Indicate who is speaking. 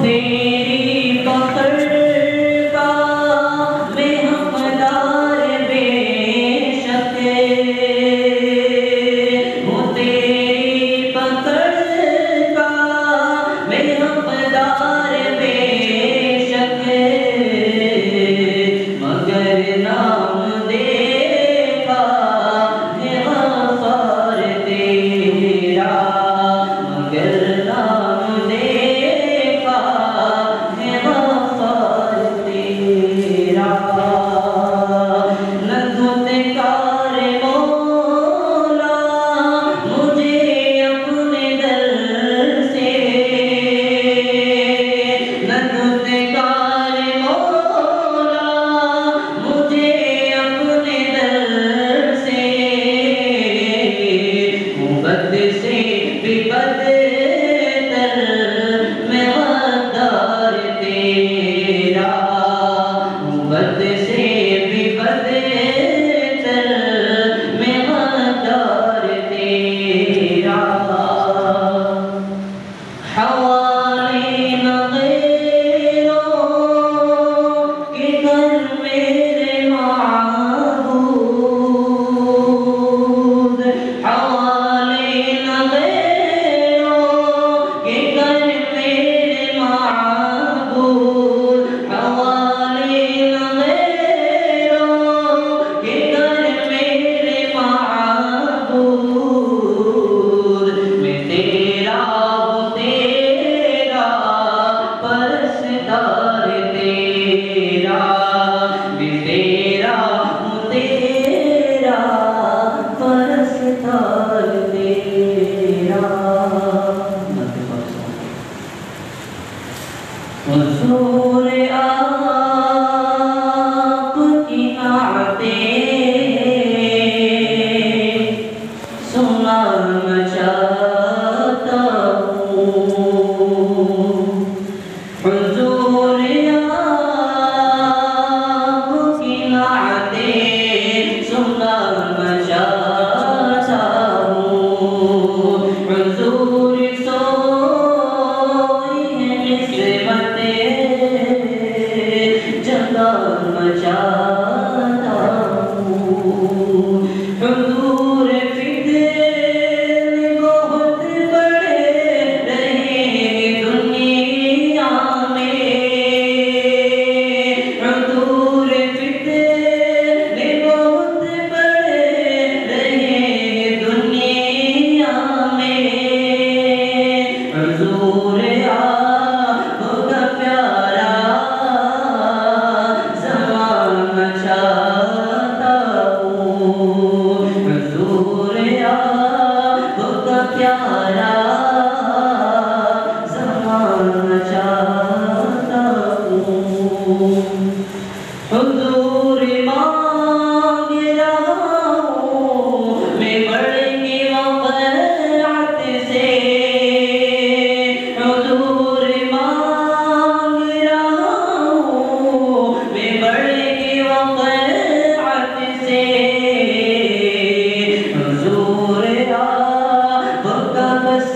Speaker 1: तेरी पकड़ का मैं हमदार बेशक, वो तेरी पकड़ का मैं हमदार बेशक, मगर नाम देखा है गफ़ार तेरा, मगर नाम देखा है गफ़ार तेरा। नज़्क़ार मौला मुझे अपने दर से, नज़्क़ार मौला मुझे अपने दर से, मुबद से बिबदतर मैं गद्दार तेरा, मुबद से बिबदतर मैं गद्दार तेरा। हवाले न गैरों के कर मेरे माबूद, हवाले न गैरों के कर मेरे माबूद, हवाले न गैरों के कर मेरे माबूद। मैं तेरा हूँ तेरा परस्तार तेरा, मैं तेरा हूँ तेरा परस्तार तेरा। हुज़ूर आपकी नाअतें सुनाना चाहता हूँ, हुज़ूर आपकी नाअतें सुनाना चाहता हूँ। हुज़ूर सोई हैं निस्बतें जगाना चाहता हूँ। हुज़ूर फिक्र बहुत बड़े रहेंगे दुनिया में, हुज़ूर फिक्र बहुत बड़े रहेंगे दुनिया में। हुज़ूर आपका प्यारा ज़माना चाहता हूँ, हुज़ूर आपका प्यारा ज़माना चाहता हूँ। हुज़ूर मांग रहा हूँ मैं बढ़ी वक़्त से, हुज़ूर मांग रहा हूँ मैं बढ़ी वक़्त से, हुज़ूर आपका बस